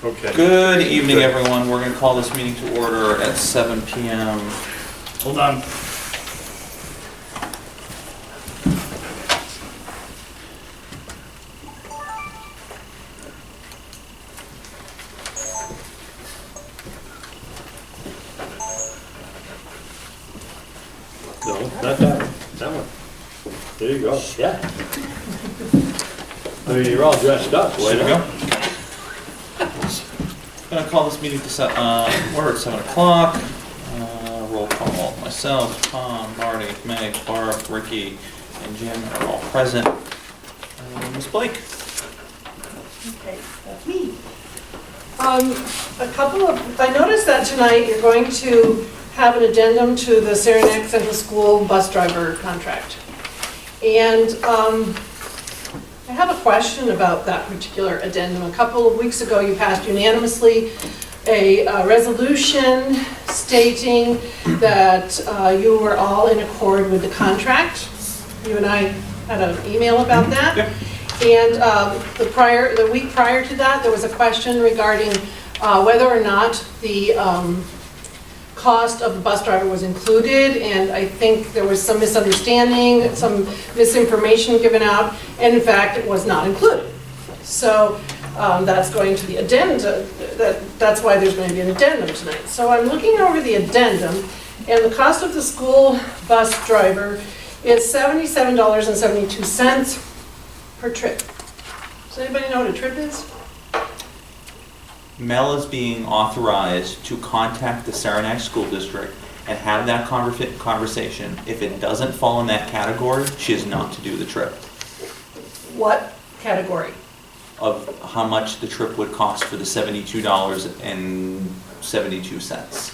Okay. Good evening, everyone. We're going to call this meeting to order at 7 p.m. Hold on. No, not that one. That one. There you go. Yeah. I mean, you're all dressed up. Why Should we not? go? Going to call this meeting to order at 7 o'clock. Roll call. Myself, Tom, Marty, Meg, Barb, Ricky, and Jim are all present. Ms. Blake. Okay, that's me. I noticed that tonight you're going to have an addendum to the Saranac Central School bus driver contract. And I have a question about that particular addendum. A couple of weeks ago, you passed unanimously a resolution stating that you were all in accord with the contract. You and I had an email about that. Yeah. And the week prior to that, there was a question regarding whether or not the cost of the bus driver was included, and I think there was some misunderstanding, some misinformation given out, and in fact, it was not included. So that's going to the addendum, that's why there's going to be an addendum tonight. So I'm looking over the addendum, and the cost of the school bus driver is $77.72 per trip. Does anybody know what a trip is? Mel is being authorized to contact the Saranac School District and have that conversation. If it doesn't fall in that category, she is not to do the trip. What category? Of how much the trip would cost for the $72.72.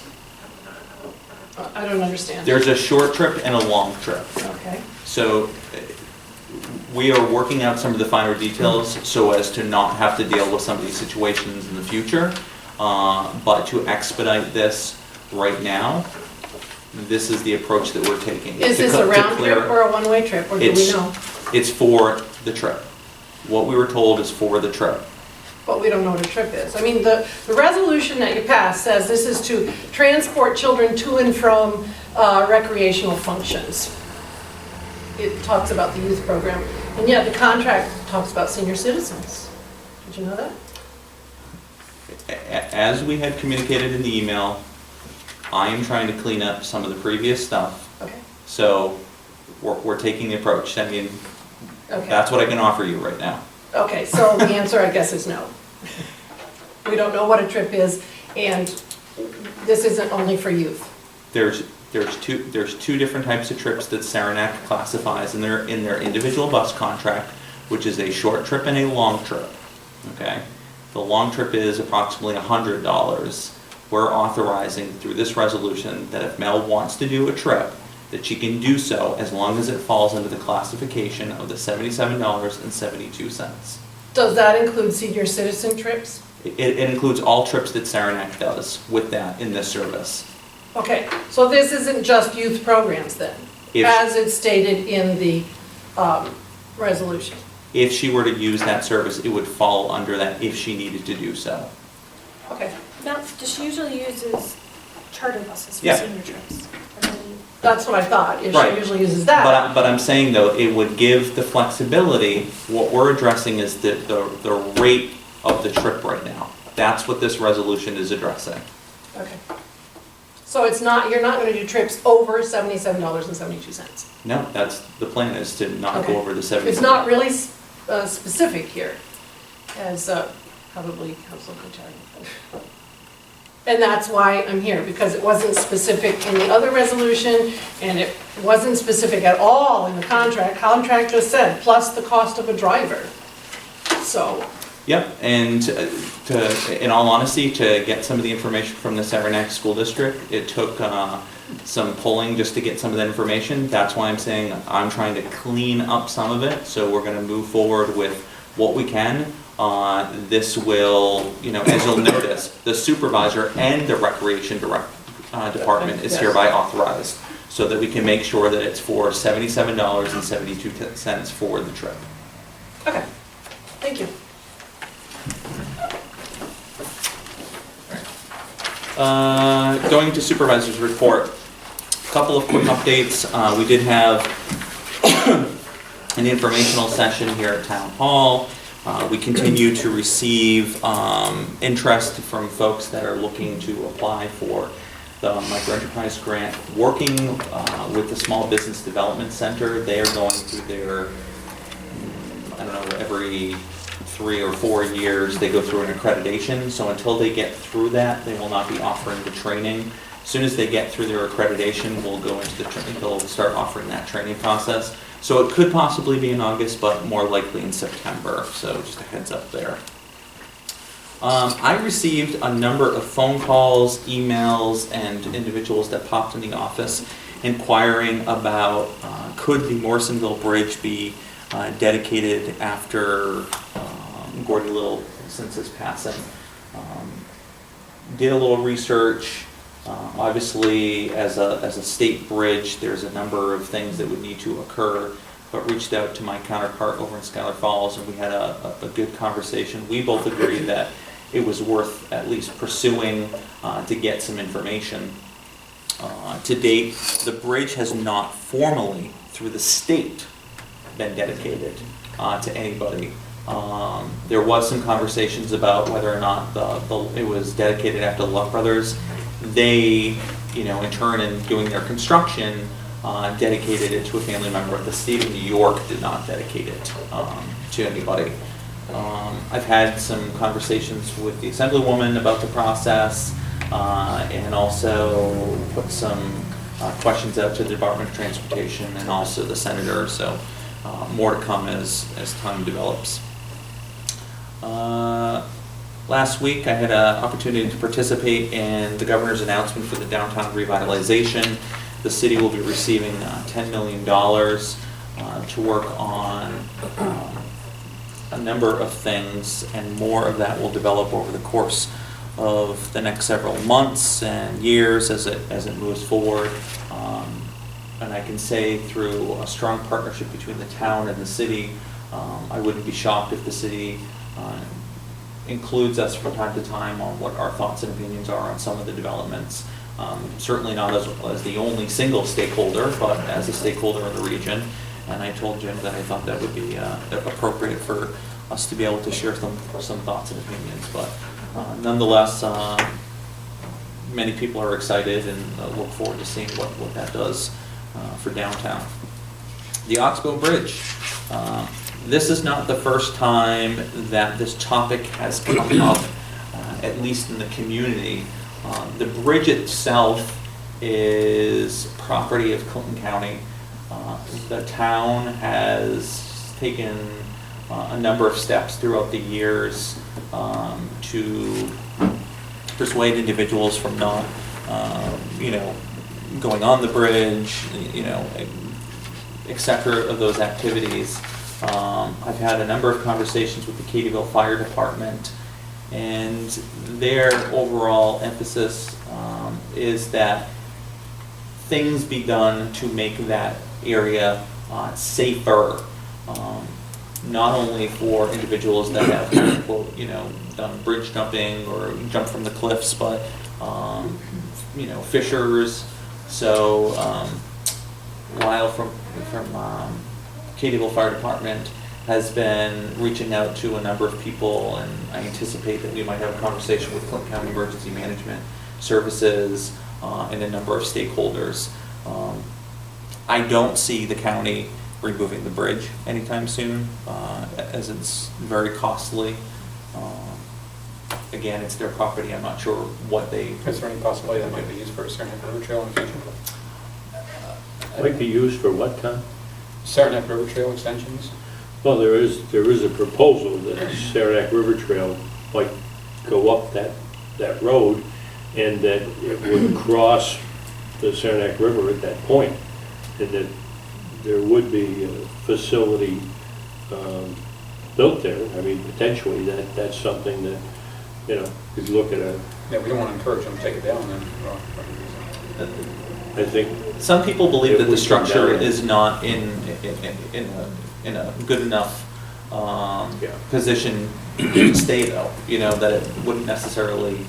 I don't understand. There's a short trip and a long trip. Okay. So we are working out some of the finer details so as to not have to deal with some of these situations in the future. But to expedite this right now, this is the approach that we're taking. Is this a round trip or a one-way trip, or do we know? It's for the trip. What we were told is for the trip. But we don't know what a trip is. I mean, the resolution that you passed says this is to transport children to and from recreational functions. It talks about the youth program, and yet the contract talks about senior citizens. Did you know that? As we had communicated in the email, I am trying to clean up some of the previous stuff. Okay. So we're taking the approach. I mean, Okay. that's what I can offer you right now. Okay, so the answer, I guess, is no. We don't know what a trip is, and this isn't only for youth. There's two different types of trips that Saranac classifies in their individual bus contract, which is a short trip and a long trip. Okay, the long trip is approximately $100. We're authorizing through this resolution that if Mel wants to do a trip, that she can do so as long as it falls under the classification of the $77.72. Does that include senior citizen trips? It includes all trips that Saranac does with that in this service. Okay, so this isn't just youth programs then, If- as it's stated in the resolution? If she were to use that service, it would fall under that if she needed to do so. Okay, Now, does she usually uses charter buses for Yeah. senior trips? And then- that's what I thought, if Right. she usually uses that. But I'm saying though, it would give the flexibility. What we're addressing is the rate of the trip right now. That's what this resolution is addressing. Okay. So it's not, you're not gonna do trips over $77.72? No, that's, the plan is to not Okay. go over the 70. It's not really specific here, as probably Council could tell you. And that's why I'm here, because it wasn't specific in the other resolution, and it wasn't specific at all in the contract. Contract just said, plus the cost of a driver. So, Yep, and in all honesty, to get some of the information from the Saranac School District, it took some pulling just to get some of that information. That's why I'm saying I'm trying to clean up some of it, so we're gonna move forward with what we can. This will, as you'll notice, the supervisor and the recreation department is hereby authorized, so that we can make sure that it's for $77.72 for the trip. okay, thank you. Going to supervisor's report. A couple of quick updates. We did have an informational session here at Town Hall. We continue to receive interest from folks that are looking to apply for the microenterprise grant. Working with the Small Business Development Center, they are going through their, I don't know, every 3 or 4 years they go through an accreditation. So until they get through that, they will not be offering the training. As soon as they get through their accreditation, we'll go into the training. They'll start offering that training process. So it could possibly be in August, but more likely in September. So just a heads up there. I received a number of phone calls, emails, and individuals that popped in the office inquiring about could the Morrisonville Bridge be dedicated after Gordy Little since his passing. Did a little research. Obviously, as a state bridge, there's a number of things that would need to occur, but reached out to my counterpart over in Schuyler Falls, and we had a good conversation. We both agreed that it was worth at least pursuing to get some information. To date, the bridge has not formally, through the state, been dedicated to anybody. There was some conversations about whether or not it was dedicated after the Love Brothers. They, in turn, in doing their construction, dedicated it to a family member. The state of New York did not dedicate it to anybody. I've had some conversations with the Assemblywoman about the process, and also put some questions out to the Department of Transportation and also the Senator. So more to come as time develops. Last week, I had an opportunity to participate in the governor's announcement for the downtown revitalization. The city will be receiving $10 million to work on a number of things, and more of that will develop over the course of the next several months and years as it moves forward. And I can say through a strong partnership between the town and the city, I wouldn't be shocked if the city includes us from time to time on what our thoughts and opinions are on some of the developments. Certainly not as the only single stakeholder, but as a stakeholder in the region. And I told Jim that I thought that would be appropriate for us to be able to share some thoughts and opinions. But nonetheless, many people are excited and look forward to seeing what that does for downtown. The Oxbow Bridge. This is not the first time that this topic has come up, at least in the community. The bridge itself is property of Clinton County. The town has taken a number of steps throughout the years to persuade individuals from not, going on the bridge, et cetera, of those activities. I've had a number of conversations with the Katyville Fire Department, and their overall emphasis is that things be done to make that area safer, not only for individuals that have, quote, done bridge jumping or jumped from the cliffs, but fishers. So Lyle from Katyville Fire Department has been reaching out to a number of people, and I anticipate that we might have a conversation with Clinton County Emergency Management Services and a number of stakeholders. I don't see the county removing the bridge anytime soon, as it's very costly. Again, it's their property. I'm not sure what they... Is there any possibility that might be used for a Saranac River Trail in the future? Might be used for what, Tom? Saranac River Trail extensions? Well, there is a proposal that Saranac River Trail might go up that road, and that it would cross the Saranac River at that point, and that there would be a facility built there. I mean, potentially that's something that, could look at a... Yeah, we don't want to encourage them to take it down then. I think some people believe that the would come structure down. is not in a good enough position to stay, though. That it wouldn't necessarily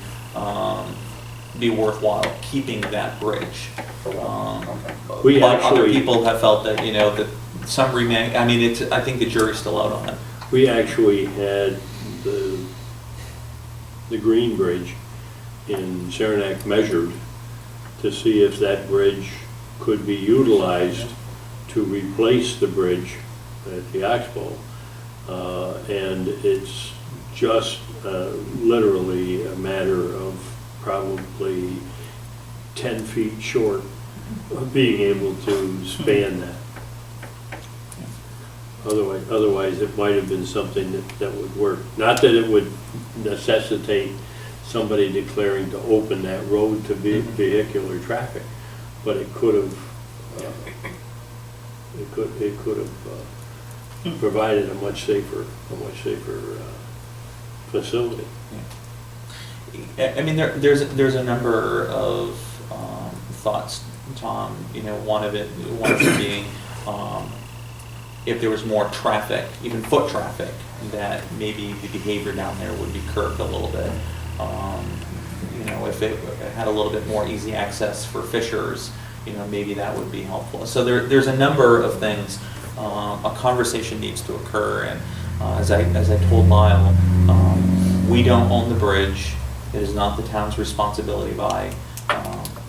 be worthwhile keeping that bridge. For a while. Okay. We But other actually- people have felt that, that some remain, I mean, I think the jury's still out on it. We actually had the Green Bridge in Saranac measured to see if that bridge could be utilized to replace the bridge at the Oxbow. And it's just literally a matter of probably 10 feet short of being able to span that. Otherwise, it might have been something that would work. Not that it would necessitate somebody declaring to open that road to vehicular traffic, but it could have, it could have provided a much safer facility. I mean, there's a number of thoughts, Tom. One of it being if there was more traffic, even foot traffic, that maybe the behavior down there would be curbed a little bit. If it had a little bit more easy access for fishers, maybe that would be helpful. So there's a number of things. A conversation needs to occur, and as I told Lyle, we don't own the bridge. It is not the town's responsibility by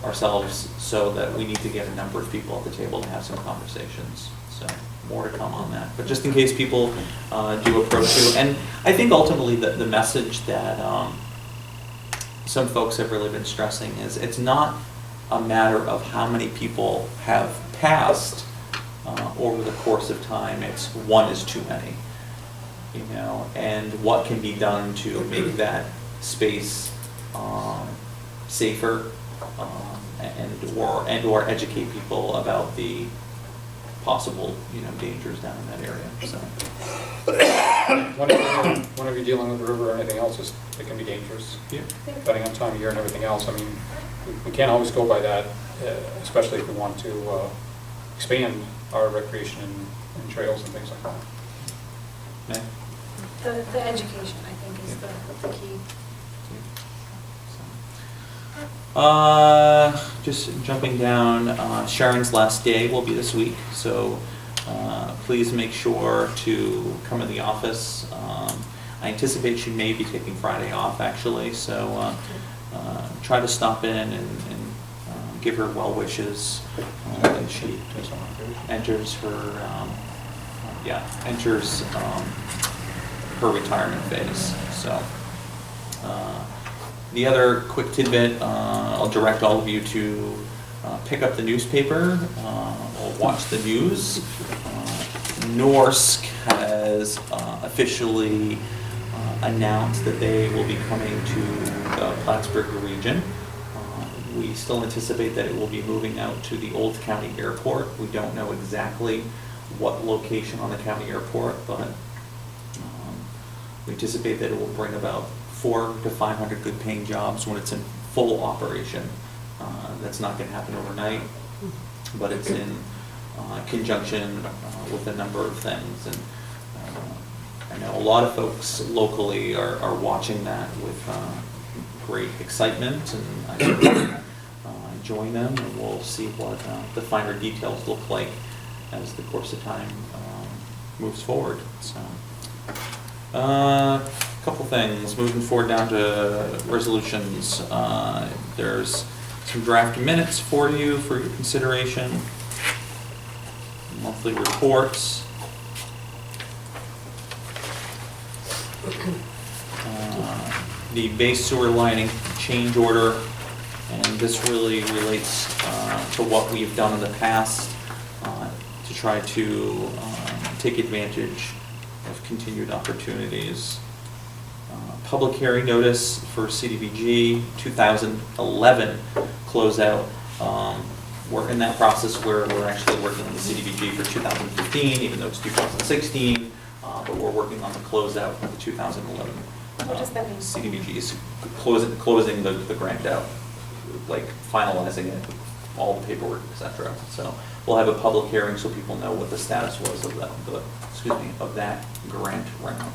ourselves, so that we need to get a number of people at the table to have some conversations. So more to come on that. But just in case people do approach you, and I think ultimately the message that some folks have really been stressing is it's not a matter of how many people have passed over the course of time. It's one is too many, and what can be done to make that space safer, and or educate people about the possible dangers down in that area. So Whenever you're dealing with the river or anything else, it can be dangerous. yeah. Depending on time of year and everything else. I mean, we can't always go by that, especially if we want to expand our recreation and trails and things like that. Yeah. The education, I think, is the key. Just jumping down, Sharon's last day will be this week, so please make sure to come in the office. I anticipate she may be taking Friday off, actually, so try to stop in and give her well wishes as she enters her her retirement phase. So. The other quick tidbit, I'll direct all of you to pick up the newspaper or watch the news. Norsk has officially announced that they will be coming to the Plattsburgh region. We still anticipate that it will be moving out to the Old County Airport. We don't know exactly what location on the county airport, but we anticipate that it will bring about 400 to 500 good paying jobs when it's in full operation. That's not going to happen overnight, but it's in conjunction with a number of things. And I know a lot of folks locally are watching that with great excitement, and I think join them, and we'll see what the finer details look like as the course of time moves forward. So. Couple things, moving forward down to resolutions. There's some draft minutes for you for your consideration. Monthly reports. The base sewer lining change order, and this really relates to what we've done in the past to try to take advantage of continued opportunities. Public hearing notice for CDBG 2011 closeout. We're in that process where we're actually working on the CDBG for 2015, even though it's 2016, but we're working on the closeout of the 2011. What does that mean? CDBG's closing the grant out, like finalizing it, all the paperwork, etc. So we'll have a public hearing so people know what the status was of that grant round.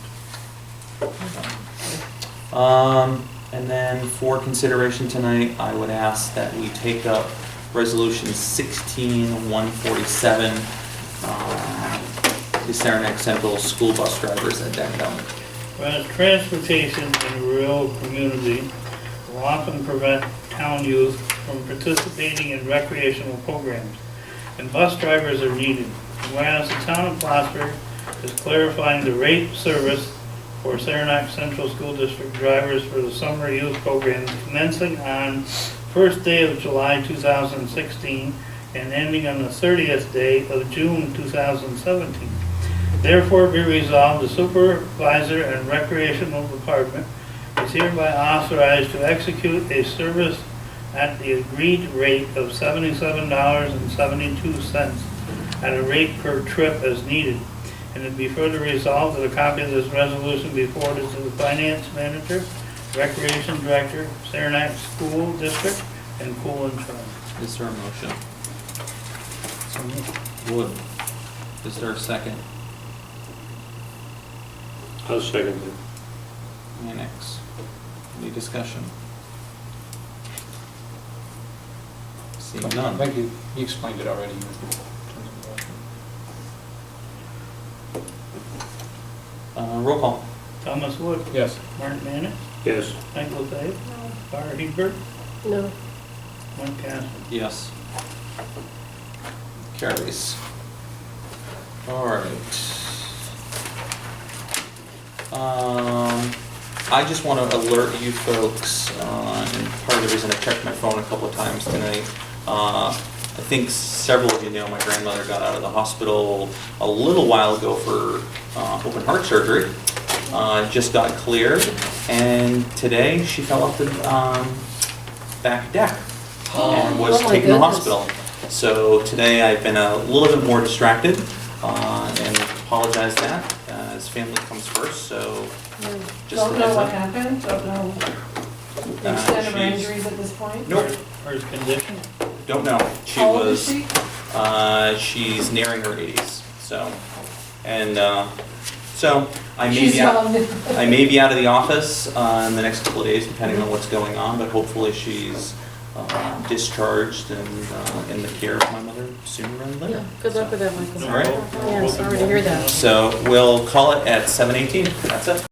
And then for consideration tonight, I would ask that we take up Resolution 16-147, the Saranac Central School Bus Drivers Addendum. Whereas transportation in a rural community will often prevent town youth from participating in recreational programs, and bus drivers are needed. And whereas the town of Plattsburgh is clarifying the rate service for Saranac Central School District drivers for the summer youth program commencing on first day of July 2016 and ending on the 30th day of June 2017. Therefore be resolved, the supervisor and recreational department is hereby authorized to execute a service at the agreed rate of $77.72 at a rate per trip as needed. And it be further resolved that a copy of this resolution be forwarded to the finance manager, recreation director, Saranac School District, and Cool and Charlie. Is there a motion? So moved. Wood. Is there a second? I'll second it. Annex. Any discussion? Seeing I none. think you explained it already. Roll call. Thomas Wood, Yes. Mark Mannix, Yes. Michael Fave, No. Barr Hebert, No. Mike Casper. Yes. Carries. All right. I just want to alert you folks, and part of the reason I checked my phone a couple of times tonight, I think several of you know my grandmother got out of the hospital a little while ago for open heart surgery. Just got cleared, and today she fell off the back deck and was Oh my taken to the goodness. hospital. So today I've been a little bit more distracted, and apologize that, as family comes first, so just Don't a know heads what up. happened, don't know the extent of her she's- injuries at this point? Nope, Or his condition? don't know. She How old is was, she? she's nearing her 80s, so, and, so I may She's be out, young. I may be out of the office in the next couple of days, depending on what's going on, but hopefully she's discharged and in the care of my mother sooner rather than later. Good luck with that, Michael. All right. Yeah, sorry to hear that. So we'll call it at 7:18. That's it.